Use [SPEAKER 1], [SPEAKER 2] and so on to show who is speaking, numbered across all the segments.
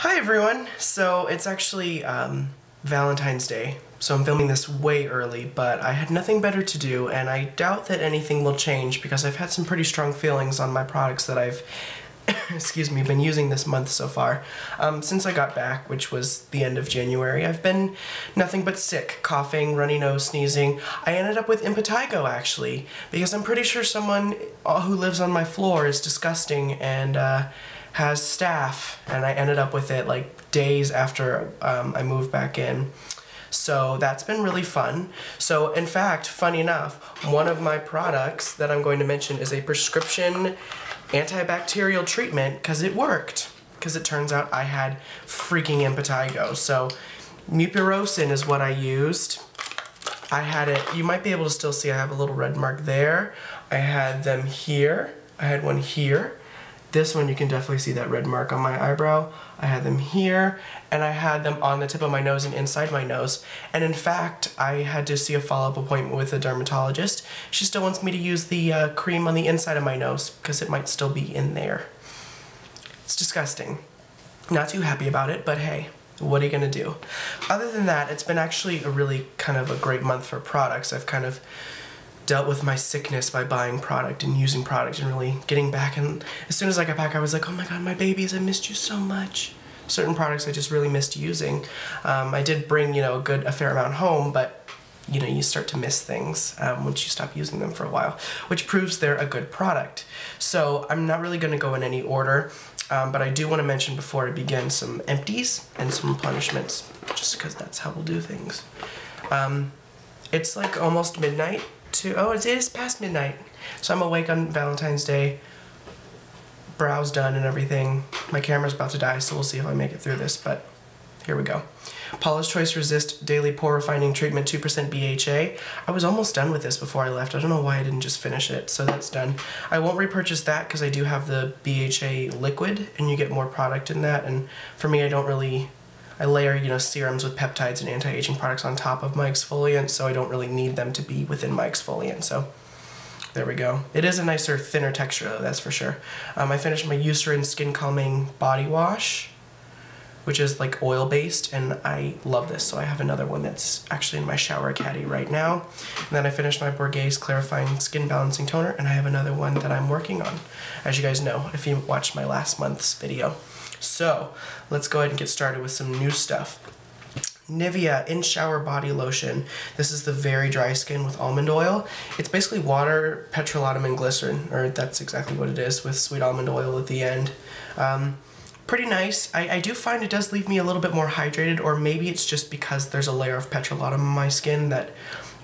[SPEAKER 1] Hi everyone! So it's actually Valentine's Day, so I'm filming this way early, but I had nothing better to do, and I doubt that anything will change because I've had some pretty strong feelings on my products that I've excuse me, been using this month so far. Since I got back, which was the end of January, I've been nothing but sick, coughing, runny nose, sneezing. I ended up with impetigo actually, because I'm pretty sure someone who lives on my floor is disgusting and has staph, and I ended up with it like days after I moved back in. So that's been really fun. So in fact, funny enough, one of my products that I'm going to mention is a prescription antibacterial treatment because it worked. Because it turns out I had freaking impetigo. So mupirocin is what I used. I had it, you might be able to still see I have a little red mark there. I had them here. I had one here. This one you can definitely see that red mark on my eyebrow. I had them here, and I had them on the tip of my nose and inside my nose. And in fact, I had to see a follow-up appointment with a dermatologist. She still wants me to use the cream on the inside of my nose because it might still be in there. It's disgusting. Not too happy about it, but hey, what are you gonna do? Other than that, it's been actually a really kind of a great month for products. I've kind of dealt with my sickness by buying product and using product and really getting back, and as soon as I got back I was like, oh my god, my babies, I missed you so much. Certain products I just really missed using. I did bring, you know, a fair amount home, but you know, you start to miss things once you stop using them for a while, which proves they're a good product. So I'm not really going to go in any order, but I do want to mention before I begin some empties and some replenishments, just because that's how we'll do things. It's like almost midnight. Oh, it is past midnight. So I'm awake on Valentine's Day, brows done and everything. My camera's about to die, so we'll see if I make it through this, but here we go. Paula's Choice Resist Daily Pore Refining Treatment 2% BHA. I was almost done with this before I left. I don't know why I didn't just finish it, so that's done. I won't repurchase that because I do have the BHA liquid, and you get more product in that, and for me, I layer, you know, serums with peptides and anti-aging products on top of my exfoliant, so I don't really need them to be within my exfoliant, so there we go. It is a nicer, thinner texture though, that's for sure. I finished my Eucerin Skin Calming Body Wash, which is like oil-based, and I love this, so I have another one that's actually in my shower caddy right now. And then I finished my Bourget's Clarifying Skin Balancing Toner, and I have another one that I'm working on, as you guys know, if you watched my last month's video. So, let's go ahead and get started with some new stuff. Nivea In Shower Body Lotion. This is the very dry skin with almond oil. It's basically water, petrolatum, and glycerin, or that's exactly what it is, with sweet almond oil at the end. Pretty nice. I do find it does leave me a little bit more hydrated, or maybe it's just because there's a layer of petrolatum on my skin that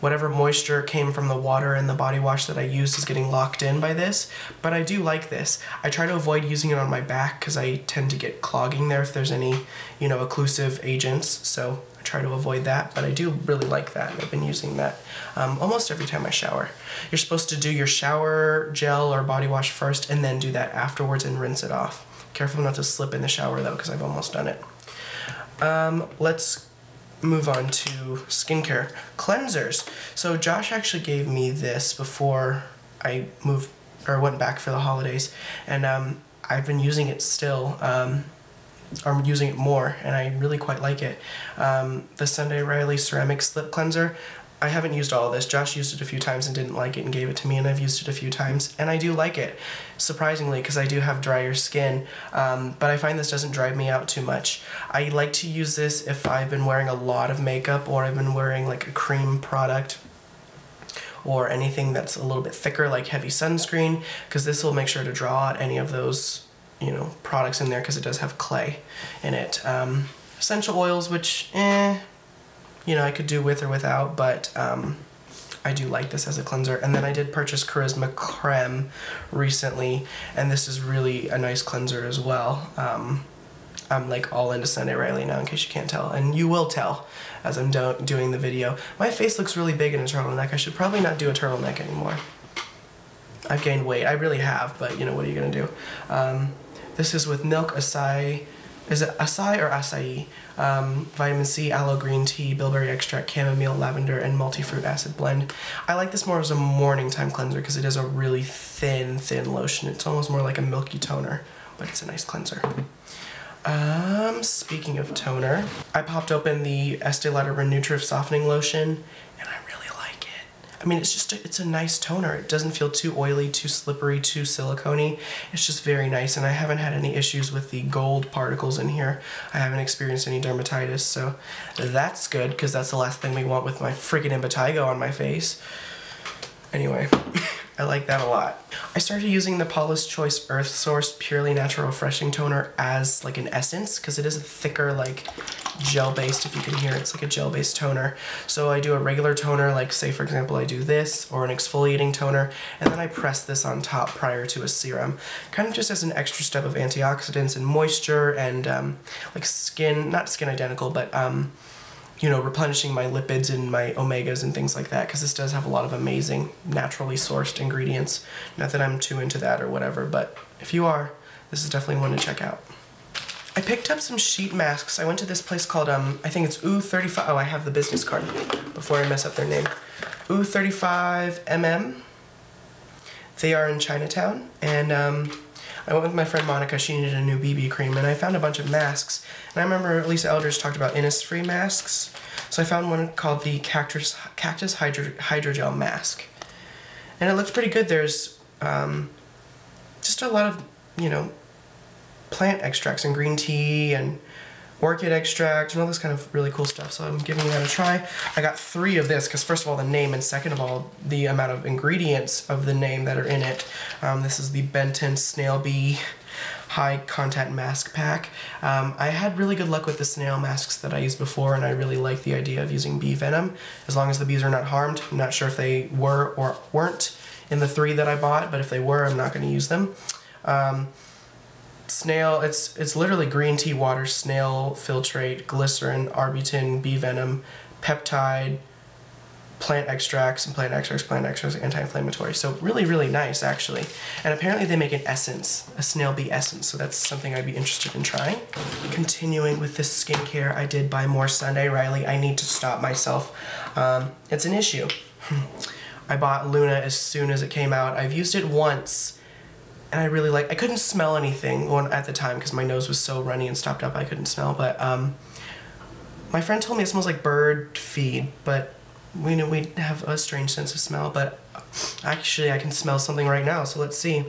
[SPEAKER 1] whatever moisture came from the water and the body wash that I used is getting locked in by this, but I do like this. I try to avoid using it on my back because I tend to get clogging there if there's any, you know, occlusive agents, so I try to avoid that, but I do really like that, and I've been using that almost every time I shower. You're supposed to do your shower gel or body wash first and then do that afterwards and rinse it off. Careful not to slip in the shower though, because I've almost done it. Let's move on to skincare cleansers. So Josh actually gave me this before I moved or went back for the holidays, and I've been using it still. I'm using it more, and I really quite like it. The Sunday Riley Ceramic Slip Cleanser. I haven't used all of this. Josh used it a few times and didn't like it and gave it to me, and I've used it a few times, and I do like it, surprisingly, because I do have drier skin, but I find this doesn't dry me out too much. I like to use this if I've been wearing a lot of makeup, or I've been wearing like a cream product, or anything that's a little bit thicker, like heavy sunscreen, because this will make sure to draw out any of those, you know, products in there, because it does have clay in it. Essential oils, which, you know, I could do with or without, but I do like this as a cleanser. And then I did purchase Creme recently, and this is really a nice cleanser as well. I'm like all into Sunday Riley now, in case you can't tell, and you will tell as I'm doing the video. My face looks really big in a turtleneck. I should probably not do a turtleneck anymore. I've gained weight. I really have, but you know, what are you gonna do? This is with milk, acai. Is it acai or acai? Vitamin C, aloe green tea, bilberry extract, chamomile, lavender, and multi-fruit acid blend. I like this more as a morning time cleanser because it is a really thin lotion. It's almost more like a milky toner, but it's a nice cleanser. Speaking of toner, I popped open the Estée Lauder Re-Nutriv Softening Lotion, and I really like it. I mean, it's a nice toner. It doesn't feel too oily, too slippery, too silicone-y. It's just very nice, and I haven't had any issues with the gold particles in here. I haven't experienced any dermatitis, so that's good, because that's the last thing we want with my freaking impetigo on my face. Anyway, I like that a lot. I started using the Paula's Choice Earth Source Purely Natural Refreshing Toner as like an essence, because it is a thicker, like gel-based, if you can hear, it's like a gel-based toner. So I do a regular toner, like say for example I do this, or an exfoliating toner, and then I press this on top prior to a serum, kind of just as an extra step of antioxidants and moisture and like skin, not skin identical, but you know, replenishing my lipids and my omegas and things like that, because this does have a lot of amazing naturally sourced ingredients. Not that I'm too into that or whatever, but if you are, this is definitely one to check out. I picked up some sheet masks. I went to this place called, I think it's OO35, oh, I have the business card before I mess up their name. OO35mm. They are in Chinatown, and I went with my friend Monica. She needed a new BB cream, and I found a bunch of masks. And I remember Lisa Eldridge talked about Innisfree masks, so I found one called the Cactus Hydrogel Mask. And it looks pretty good. There's just a lot of, you know, plant extracts and green tea and orchid extract and all this kind of really cool stuff, so I'm giving that a try. I got 3 of this because first of all the name, and second of all the amount of ingredients of the name that are in it. This is the Benton Snail Bee High Contact Mask Pack. I had really good luck with the snail masks that I used before, and I really like the idea of using bee venom, as long as the bees are not harmed. I'm not sure if they were or weren't in the 3 that I bought, but if they were, I'm not going to use them. Snail, it's literally green tea water, snail filtrate, glycerin, arbutin, bee venom, peptide, plant extracts, anti-inflammatory. So really, really nice, actually. And apparently they make an essence, a snail bee essence, so that's something I'd be interested in trying. Continuing with this skincare, I did buy more Sunday Riley. I need to stop myself. It's an issue. I bought Luna as soon as it came out. I've used it once, and I really like, I couldn't smell anything at the time because my nose was so runny and stopped up I couldn't smell, but my friend told me it smells like bird feed, but we know we have a strange sense of smell, but actually I can smell something right now, so let's see.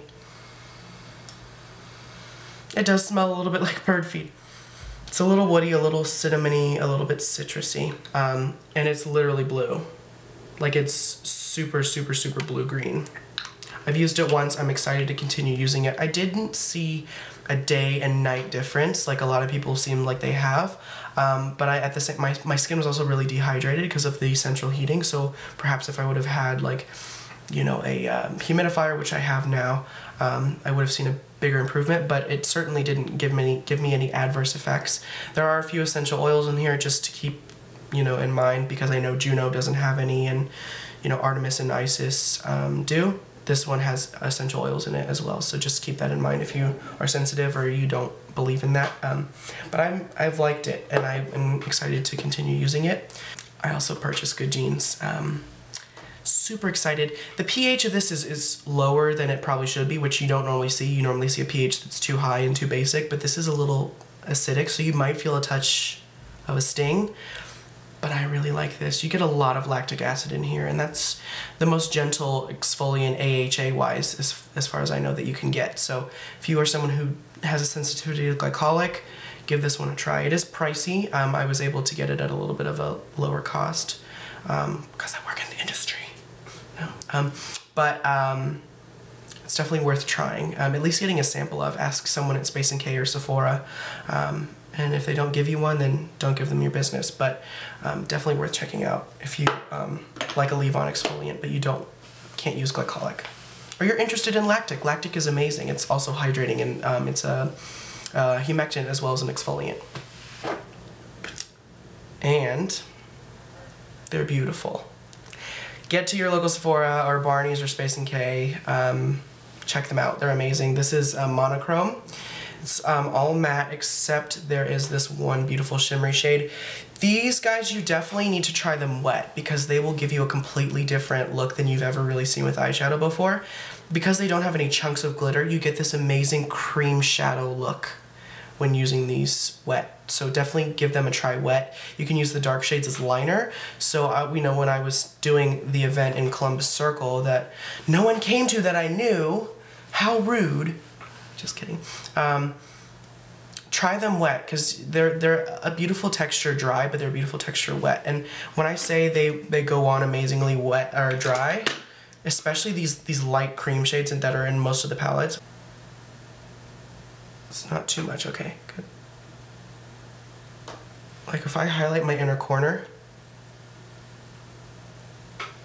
[SPEAKER 1] It does smell a little bit like bird feed. It's a little woody, a little cinnamony, a little bit citrusy, and it's literally blue. Like it's super, super, super blue-green. I've used it once. I'm excited to continue using it. I didn't see a day and night difference like a lot of people seem like they have, but at the same, my skin was also really dehydrated because of the central heating. So perhaps if I would have had like, you know, a humidifier, which I have now, I would have seen a bigger improvement. But it certainly didn't give me any adverse effects. There are a few essential oils in here just to keep, you know, in mind, because I know Juno doesn't have any, and you know, Artemis and Isis do. This one has essential oils in it as well, so just keep that in mind if you are sensitive or you don't believe in that. But I've liked it, and I'm excited to continue using it. I also purchased Good Genes. Super excited. The pH of this is lower than it probably should be, which you don't normally see. You normally see a pH that's too high and too basic, but this is a little acidic, so you might feel a touch of a sting. But I really like this. You get a lot of lactic acid in here, and that's the most gentle exfoliant AHA-wise as far as I know that you can get. So if you are someone who has a sensitivity to glycolic, give this one a try. It is pricey. I was able to get it at a little bit of a lower cost because I work in the industry. No. It's definitely worth trying. At least getting a sample of. Ask someone at Space NK or Sephora. And if they don't give you one, then don't give them your business. But definitely worth checking out if you like a leave-on exfoliant, but you can't use glycolic. Or you're interested in lactic. Lactic is amazing. It's also hydrating, and it's a humectant as well as an exfoliant. And they're beautiful. Get to your local Sephora or Barney's or Space NK. Check them out. They're amazing. This is Monochrome. It's all matte, except there is this one beautiful shimmery shade. These guys, you definitely need to try them wet, because they will give you a completely different look than you've ever really seen with eyeshadow before. Because they don't have any chunks of glitter, you get this amazing cream shadow look when using these wet. So definitely give them a try wet. You can use the dark shades as liner. So we know when I was doing the event in Columbus Circle that no one came to that I knew, how rude, just kidding. Try them wet, because they're a beautiful texture dry, but they're a beautiful texture wet. And when I say they go on amazingly wet or dry, especially these light cream shades that are in most of the palettes. It's not too much, okay, good. Like if I highlight my inner corner,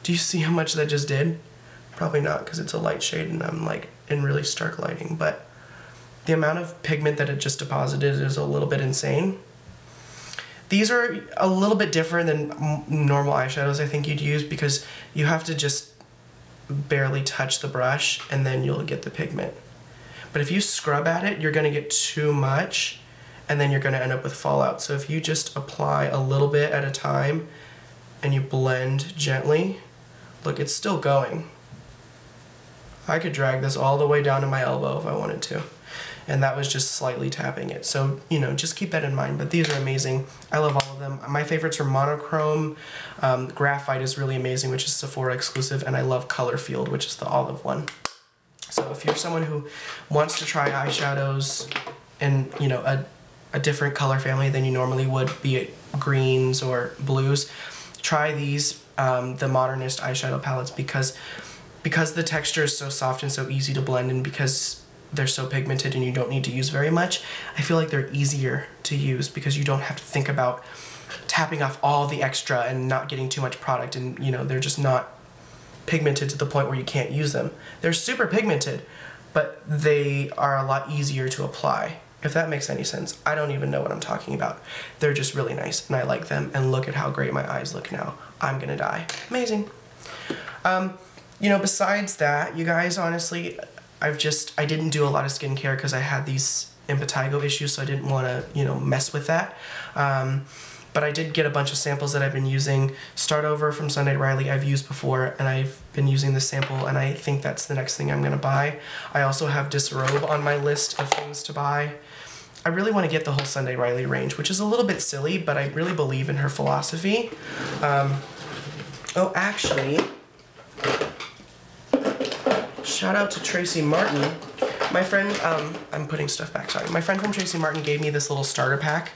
[SPEAKER 1] do you see how much that just did? Probably not, because it's a light shade and I'm like in really stark lighting, but the amount of pigment that it just deposited is a little bit insane. These are a little bit different than normal eyeshadows I think you'd use, because you have to just barely touch the brush and then you'll get the pigment. But if you scrub at it, you're gonna get too much and then you're gonna end up with fallout. So if you just apply a little bit at a time and you blend gently, look, it's still going. I could drag this all the way down to my elbow if I wanted to. And that was just slightly tapping it. So, you know, just keep that in mind. But these are amazing. I love all of them. My favorites are Monochrome. Graphite is really amazing, which is Sephora exclusive. And I love Color Field, which is the olive one. So if you're someone who wants to try eyeshadows in, you know, a different color family than you normally would, be it greens or blues, try these, the Modernist eyeshadow palettes, because the texture is so soft and so easy to blend, and because they're so pigmented and you don't need to use very much, I feel like they're easier to use because you don't have to think about tapping off all the extra and not getting too much product, and you know, they're just not pigmented to the point where you can't use them. They're super pigmented, but they are a lot easier to apply, if that makes any sense. I don't even know what I'm talking about. They're just really nice and I like them, and look at how great my eyes look now. I'm gonna die. Amazing. You know, besides that, you guys, honestly, I didn't do a lot of skincare because I had these impetigo issues, so I didn't want to, you know, mess with that. But I did get a bunch of samples that I've been using. Start Over from Sunday Riley I've used before, and I've been using this sample, and I think that's the next thing I'm going to buy. I also have Disrobe on my list of things to buy. I really want to get the whole Sunday Riley range, which is a little bit silly, but I really believe in her philosophy. Oh, actually, shout out to Tracie Martyn. My friend, I'm putting stuff back, sorry. My friend from Tracie Martyn gave me this little starter pack,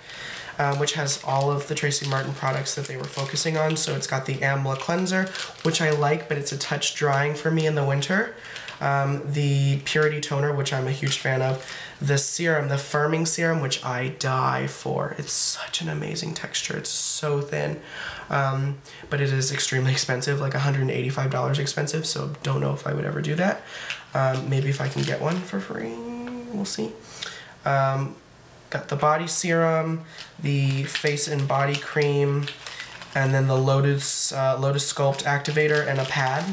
[SPEAKER 1] which has all of the Tracie Martyn products that they were focusing on. So it's got the Amla cleanser, which I like, but it's a touch drying for me in the winter. The Purity toner, which I'm a huge fan of. The serum, the firming serum, which I die for. It's such an amazing texture. It's so thin, but it is extremely expensive, like $185 expensive, so don't know if I would ever do that. Maybe if I can get one for free, we'll see. Got the body serum, the face and body cream, and then the Lotus Sculpt activator and a pad,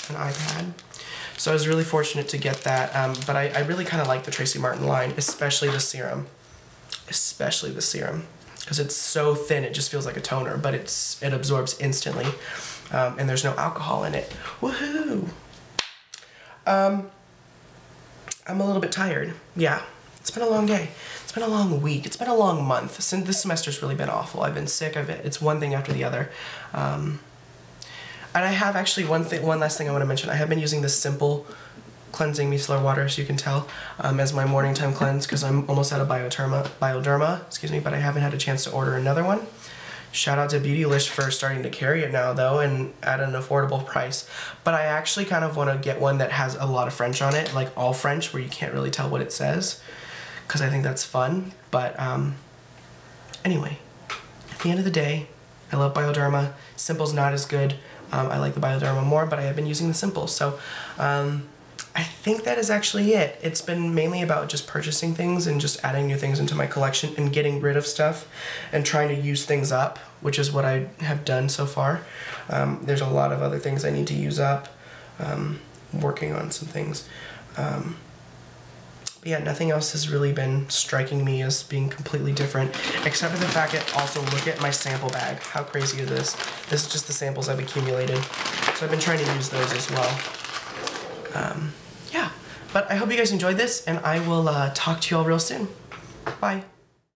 [SPEAKER 1] an eye pad. So I was really fortunate to get that, but I really kind of like the Tracie Martyn line, especially the serum. Especially the serum, because it's so thin, it just feels like a toner, but it absorbs instantly, and there's no alcohol in it. Woohoo! I'm a little bit tired. Yeah, it's been a long day. It's been a long week. It's been a long month. Since this semester's really been awful. I've been sick. It's one thing after the other. And I have actually one last thing I want to mention. I have been using this simple cleansing micellar water, as you can tell, as my morning time cleanse, because I'm almost out of Bioderma, excuse me, but I haven't had a chance to order another one. Shout out to Beautylish for starting to carry it now, though, and at an affordable price. But I actually kind of want to get one that has a lot of French on it, like all French, where you can't really tell what it says, because I think that's fun. But anyway, at the end of the day, I love Bioderma. Simple's not as good. I like the Bioderma more, but I have been using the Simple. So I think that is actually it. It's been mainly about just purchasing things and just adding new things into my collection and getting rid of stuff and trying to use things up, which is what I have done so far. There's a lot of other things I need to use up, working on some things. But yeah, nothing else has really been striking me as being completely different, except for the fact that also look at my sample bag. How crazy is this? This is just the samples I've accumulated. So I've been trying to use those as well. Yeah, but I hope you guys enjoyed this, and I will talk to you all real soon. Bye. Bye.